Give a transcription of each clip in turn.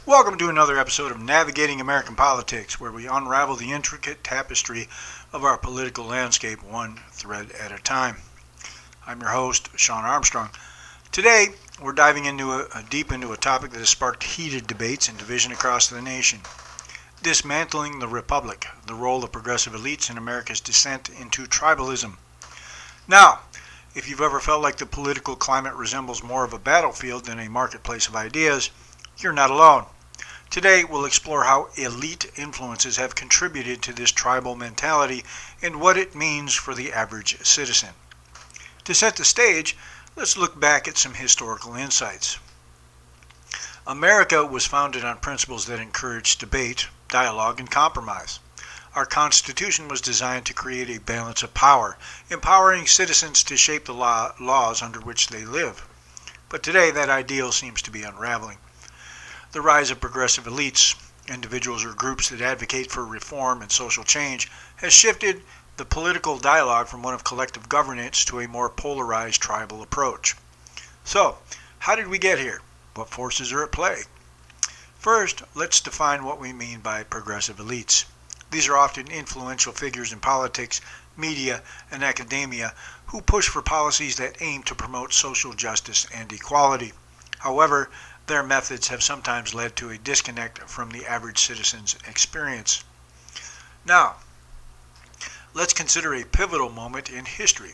Welcome to another episode of Navigating American Politics, where we unravel the intricate tapestry of our political landscape one thread at a time. I'm your host, Sean Armstrong. Today, we're diving deep into a topic that has sparked heated debates and division across the nation. Dismantling the Republic, the role of progressive elites in America's descent into tribalism. Now, if you've ever felt like the political climate resembles more of a battlefield than a marketplace of ideas, you're not alone. Today, we'll explore how elite influences have contributed to this tribal mentality and what it means for the average citizen. To set the stage, let's look back at some historical insights. America was founded on principles that encouraged debate, dialogue, and compromise. Our Constitution was designed to create a balance of power, empowering citizens to shape the laws under which they live. But today, that ideal seems to be unraveling. The rise of progressive elites, individuals or groups that advocate for reform and social change, has shifted the political dialogue from one of collective governance to a more polarized tribal approach. So, how did we get here? What forces are at play? First, let's define what we mean by progressive elites. These are often influential figures in politics, media, and academia who push for policies that aim to promote social justice and equality. However, their methods have sometimes led to a disconnect from the average citizen's experience. Now, let's consider a pivotal moment in history,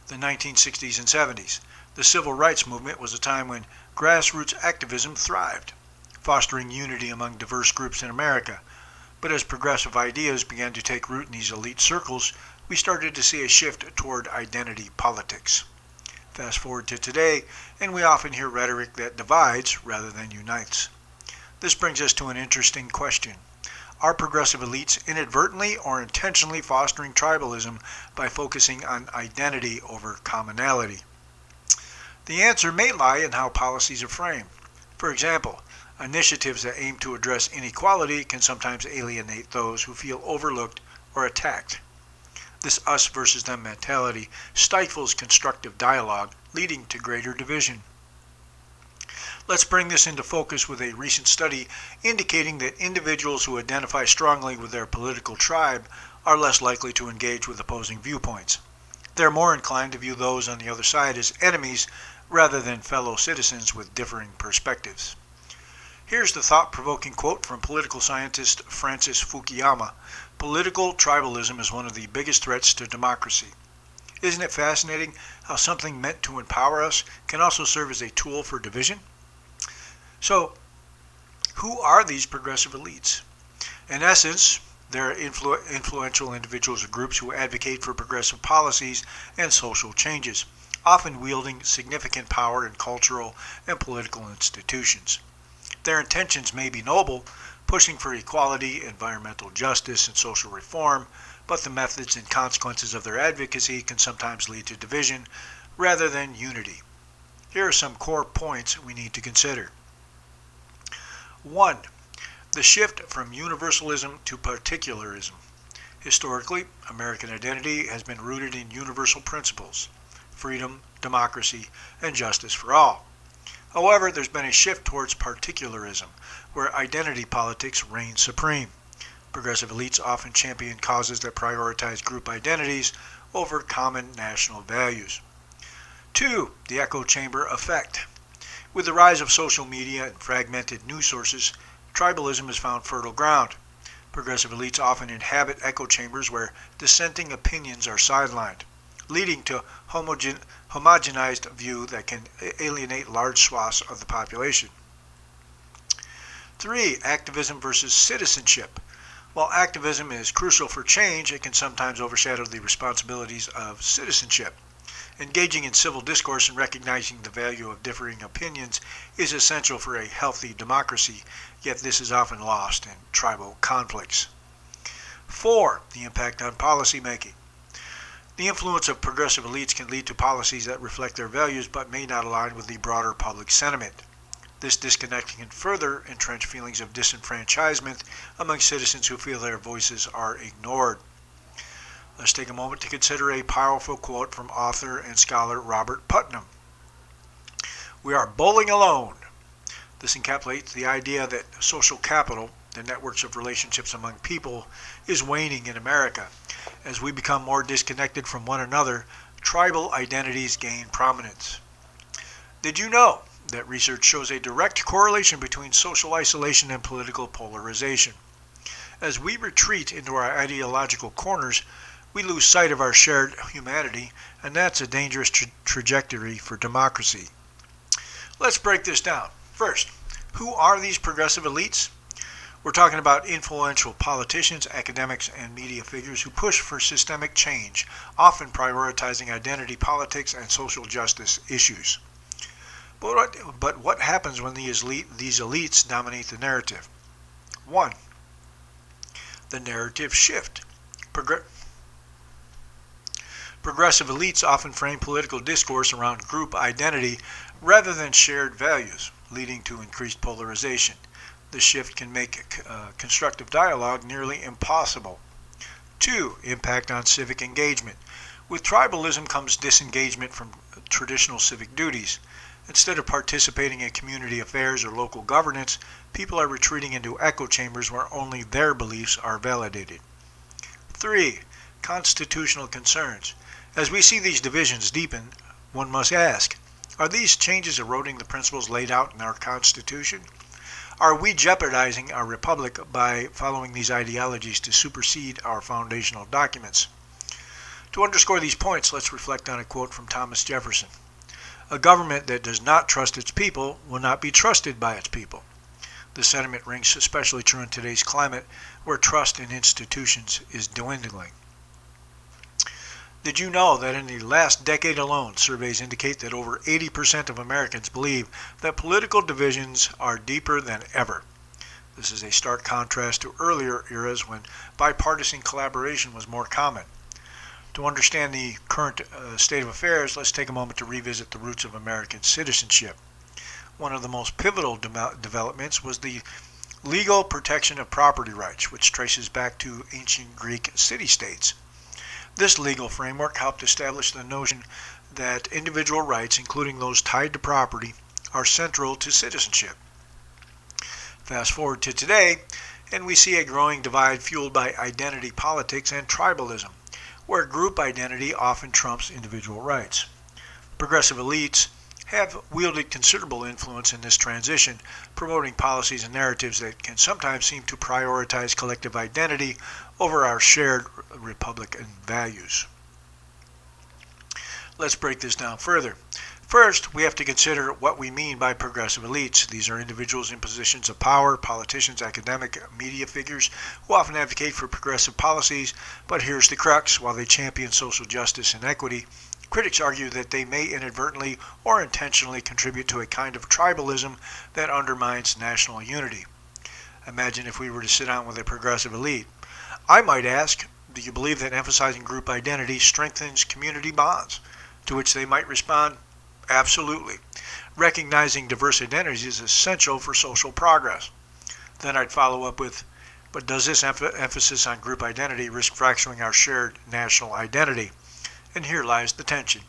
the 1960s and 70s. The Civil Rights Movement was a time when grassroots activism thrived, fostering unity among diverse groups in America. But as progressive ideas began to take root in these elite circles, we started to see a shift toward identity politics. Fast forward to today, and we often hear rhetoric that divides rather than unites. This brings us to an interesting question. Are progressive elites inadvertently or intentionally fostering tribalism by focusing on identity over commonality? The answer may lie in how policies are framed. For example, initiatives that aim to address inequality can sometimes alienate those who feel overlooked or attacked. This us versus them mentality stifles constructive dialogue, leading to greater division. Let's bring this into focus with a recent study indicating that individuals who identify strongly with their political tribe are less likely to engage with opposing viewpoints. They're more inclined to view those on the other side as enemies rather than fellow citizens with differing perspectives. Here's the thought-provoking quote from political scientist Francis Fukuyama. Political tribalism is one of the biggest threats to democracy. Isn't it fascinating how something meant to empower us can also serve as a tool for division? So, who are these progressive elites? In essence, they're influential individuals or groups who advocate for progressive policies and social changes, often wielding significant power in cultural and political institutions. Their intentions may be noble, pushing for equality, environmental justice, and social reform, but the methods and consequences of their advocacy can sometimes lead to division rather than unity. Here are some core points we need to consider. 1. The shift from universalism to particularism. Historically, American identity has been rooted in universal principles: freedom, democracy, and justice for all. However, there's been a shift towards particularism, where identity politics reign supreme. Progressive elites often champion causes that prioritize group identities over common national values. 2. The echo chamber effect. With the rise of social media and fragmented news sources, tribalism has found fertile ground. Progressive elites often inhabit echo chambers where dissenting opinions are sidelined, leading to homogenized view that can alienate large swaths of the population. 3. Activism versus citizenship. While activism is crucial for change, it can sometimes overshadow the responsibilities of citizenship. Engaging in civil discourse and recognizing the value of differing opinions is essential for a healthy democracy, yet this is often lost in tribal conflicts. 4. The impact on policymaking. The influence of progressive elites can lead to policies that reflect their values but may not align with the broader public sentiment. This disconnect can further entrench feelings of disenfranchisement among citizens who feel their voices are ignored. Let's take a moment to consider a powerful quote from author and scholar Robert Putnam. "We are bowling alone. This encapsulates the idea that social capital, the networks of relationships among people, is waning in America. As we become more disconnected from one another, tribal identities gain prominence. Did you know that research shows a direct correlation between social isolation and political polarization? As we retreat into our ideological corners, we lose sight of our shared humanity, and that's a dangerous trajectory for democracy. Let's break this down. First, who are these progressive elites? We're talking about influential politicians, academics, and media figures who push for systemic change, often prioritizing identity politics and social justice issues. But what happens when these elites dominate the narrative? 1. The narrative shift. Progressive elites often frame political discourse around group identity rather than shared values, leading to increased polarization. This shift can make constructive dialogue nearly impossible. 2. Impact on civic engagement. With tribalism comes disengagement from traditional civic duties. Instead of participating in community affairs or local governance, people are retreating into echo chambers where only their beliefs are validated. 3. Constitutional concerns. As we see these divisions deepen, one must ask, are these changes eroding the principles laid out in our Constitution? Are we jeopardizing our republic by following these ideologies to supersede our foundational documents? To underscore these points, let's reflect on a quote from Thomas Jefferson. A government that does not trust its people will not be trusted by its people. This sentiment rings especially true in today's climate, where trust in institutions is dwindling. Did you know that in the last decade alone, surveys indicate that over 80% of Americans believe that political divisions are deeper than ever? This is a stark contrast to earlier eras when bipartisan collaboration was more common. To understand the current state of affairs, let's take a moment to revisit the roots of American citizenship. One of the most pivotal developments was the legal protection of property rights, which traces back to ancient Greek city-states. This legal framework helped establish the notion that individual rights, including those tied to property, are central to citizenship. Fast forward to today, and we see a growing divide fueled by identity politics and tribalism, where group identity often trumps individual rights. Progressive elites have wielded considerable influence in this transition, promoting policies and narratives that can sometimes seem to prioritize collective identity over our shared Republican values. Let's break this down further. First, we have to consider what we mean by progressive elites. These are individuals in positions of power, politicians, academic, media figures, who often advocate for progressive policies, but here's the crux: while they champion social justice and equity, critics argue that they may inadvertently or intentionally contribute to a kind of tribalism that undermines national unity. Imagine if we were to sit down with a progressive elite. I might ask, do you believe that emphasizing group identity strengthens community bonds? To which they might respond, absolutely. Recognizing diverse identities is essential for social progress. Then I'd follow up with, but does this emphasis on group identity risk fracturing our shared national identity? And here lies the tension.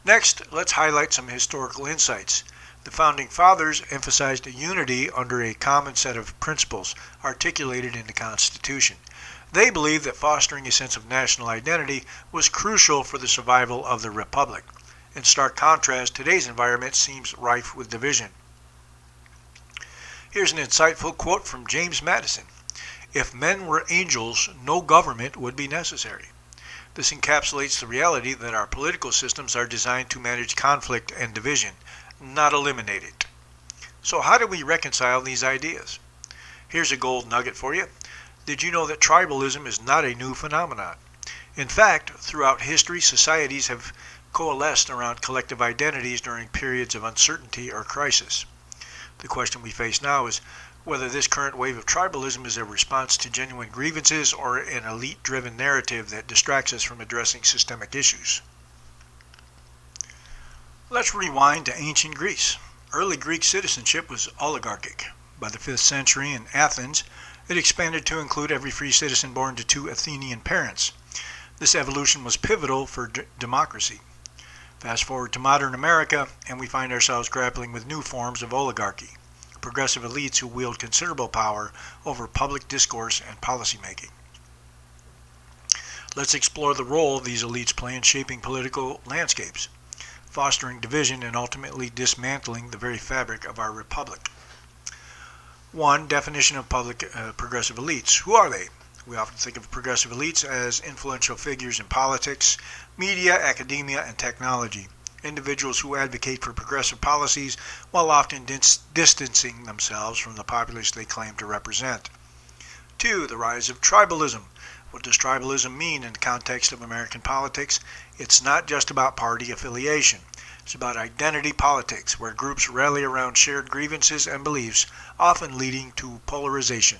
Next, let's highlight some historical insights. The Founding Fathers emphasized unity under a common set of principles articulated in the Constitution. They believed that fostering a sense of national identity was crucial for the survival of the Republic. In stark contrast, today's environment seems rife with division. Here's an insightful quote from James Madison. "If men were angels, no government would be necessary." This encapsulates the reality that our political systems are designed to manage conflict and division, not eliminate it. So how do we reconcile these ideas? Here's a gold nugget for you. Did you know that tribalism is not a new phenomenon? In fact, throughout history, societies have coalesced around collective identities during periods of uncertainty or crisis. The question we face now is whether this current wave of tribalism is a response to genuine grievances or an elite-driven narrative that distracts us from addressing systemic issues. Let's rewind to ancient Greece. Early Greek citizenship was oligarchic. By the 5th century in Athens, it expanded to include every free citizen born to two Athenian parents. This evolution was pivotal for democracy. Fast forward to modern America, and we find ourselves grappling with new forms of oligarchy, progressive elites who wield considerable power over public discourse and policymaking. Let's explore the role these elites play in shaping political landscapes, fostering division, and ultimately dismantling the very fabric of our republic. 1. Definition of progressive elites. Who are they? We often think of progressive elites as influential figures in politics, media, academia, and technology. Individuals who advocate for progressive policies while often distancing themselves from the populace they claim to represent. 2. The rise of tribalism. What does tribalism mean in the context of American politics? It's not just about party affiliation. It's about identity politics, where groups rally around shared grievances and beliefs, often leading to polarization.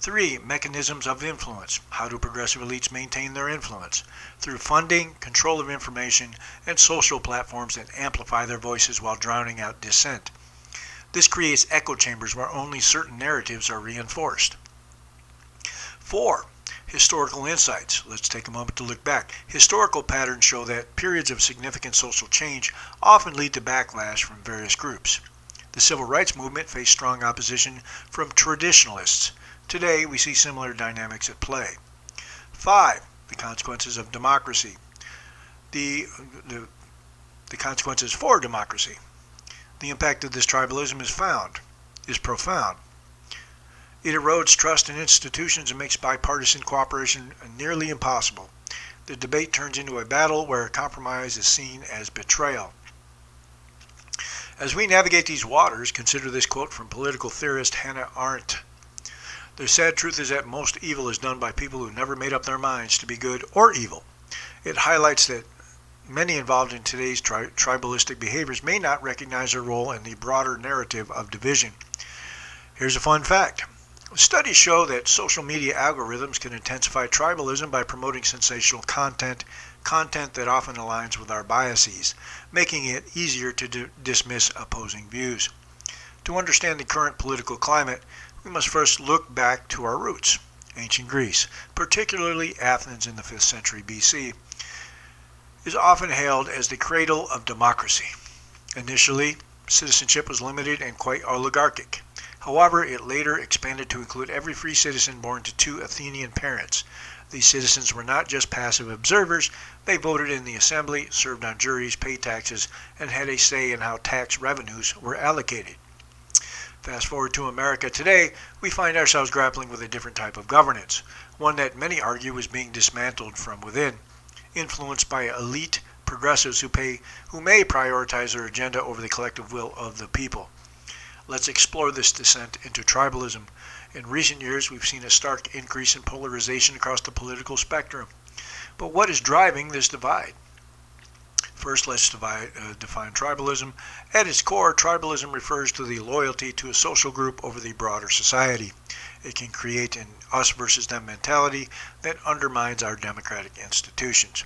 3. Mechanisms of influence. How do progressive elites maintain their influence? Through funding, control of information, and social platforms that amplify their voices while drowning out dissent. This creates echo chambers where only certain narratives are reinforced. 4. Historical insights. Let's take a moment to look back. Historical patterns show that periods of significant social change often lead to backlash from various groups. The civil rights movement faced strong opposition from traditionalists. Today, we see similar dynamics at play. 5. The consequences of democracy. The consequences for democracy. The impact of this tribalism is profound. It erodes trust in institutions and makes bipartisan cooperation nearly impossible. The debate turns into a battle where compromise is seen as betrayal. As we navigate these waters, consider this quote from political theorist Hannah Arendt. The sad truth is that most evil is done by people who never made up their minds to be good or evil. It highlights that many involved in today's tribalistic behaviors may not recognize their role in the broader narrative of division. Here's a fun fact. Studies show that social media algorithms can intensify tribalism by promoting sensational content that often aligns with our biases, making it easier to dismiss opposing views. To understand the current political climate, we must first look back to our roots. Ancient Greece, particularly Athens in the 5th century BC, is often hailed as the cradle of democracy. Initially, citizenship was limited and quite oligarchic. However, it later expanded to include every free citizen born to 2 Athenian parents. These citizens were not just passive observers, they voted in the assembly, served on juries, paid taxes, and had a say in how tax revenues were allocated. Fast forward to America today, we find ourselves grappling with a different type of governance, one that many argue is being dismantled from within, influenced by elite progressives who may prioritize their agenda over the collective will of the people. Let's explore this descent into tribalism. In recent years, we've seen a stark increase in polarization across the political spectrum. But what is driving this divide? First, let's define tribalism. At its core, tribalism refers to the loyalty to a social group over the broader society. It can create an us versus them mentality that undermines our democratic institutions.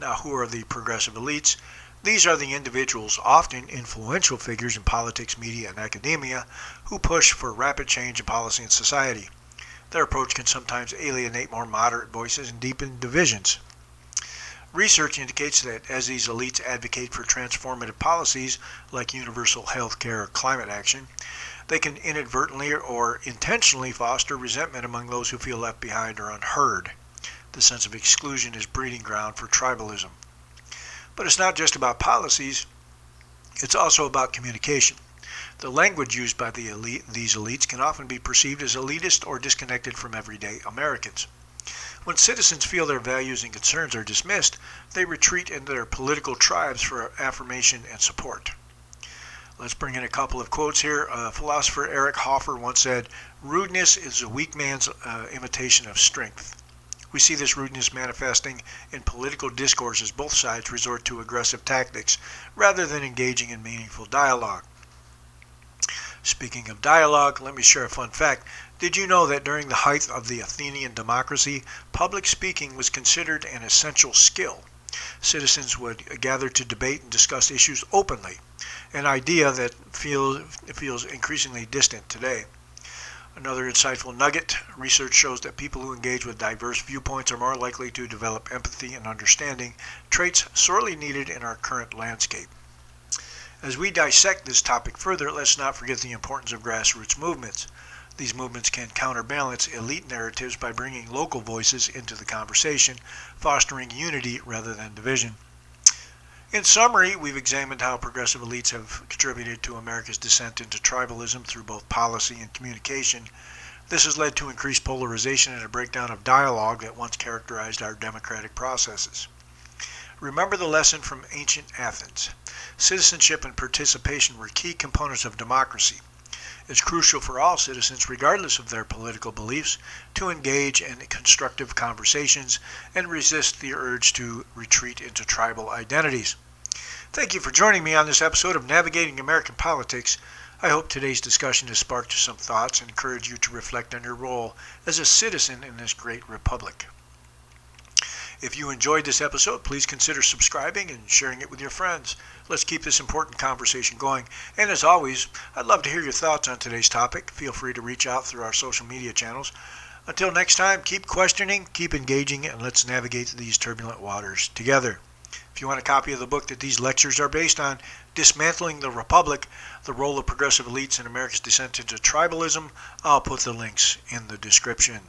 Now, who are the progressive elites? These are the individuals, often influential figures in politics, media, and academia, who push for rapid change in policy and society. Their approach can sometimes alienate more moderate voices and deepen divisions. Research indicates that as these elites advocate for transformative policies like universal health care or climate action, they can inadvertently or intentionally foster resentment among those who feel left behind or unheard. The sense of exclusion is breeding ground for tribalism. But it's not just about policies, it's also about communication. The language used by these elites can often be perceived as elitist or disconnected from everyday Americans. When citizens feel their values and concerns are dismissed, they retreat into their political tribes for affirmation and support. Let's bring in a couple of quotes here. Philosopher Eric Hoffer once said, "Rudeness is a weak man's imitation of strength." We see this rudeness manifesting in political discourse as both sides resort to aggressive tactics rather than engaging in meaningful dialogue. Speaking of dialogue, let me share a fun fact. Did you know that during the height of the Athenian democracy, public speaking was considered an essential skill? Citizens would gather to debate and discuss issues openly, an idea that feels increasingly distant today. Another insightful nugget: research shows that people who engage with diverse viewpoints are more likely to develop empathy and understanding, traits sorely needed in our current landscape. As we dissect this topic further, let's not forget the importance of grassroots movements. These movements can counterbalance elite narratives by bringing local voices into the conversation, fostering unity rather than division. In summary, we've examined how progressive elites have contributed to America's descent into tribalism through both policy and communication. This has led to increased polarization and a breakdown of dialogue that once characterized our democratic processes. Remember the lesson from ancient Athens. Citizenship and participation were key components of democracy. It's crucial for all citizens, regardless of their political beliefs, to engage in constructive conversations and resist the urge to retreat into tribal identities. Thank you for joining me on this episode of Navigating American Politics. I hope today's discussion has sparked some thoughts and encouraged you to reflect on your role as a citizen in this great republic. If you enjoyed this episode, please consider subscribing and sharing it with your friends. Let's keep this important conversation going. And as always, I'd love to hear your thoughts on today's topic. Feel free to reach out through our social media channels. Until next time, keep questioning, keep engaging, and let's navigate these turbulent waters together. If you want a copy of the book that these lectures are based on, Dismantling the Republic, The Role of Progressive Elites in America's Descent into Tribalism, I'll put the links in the description.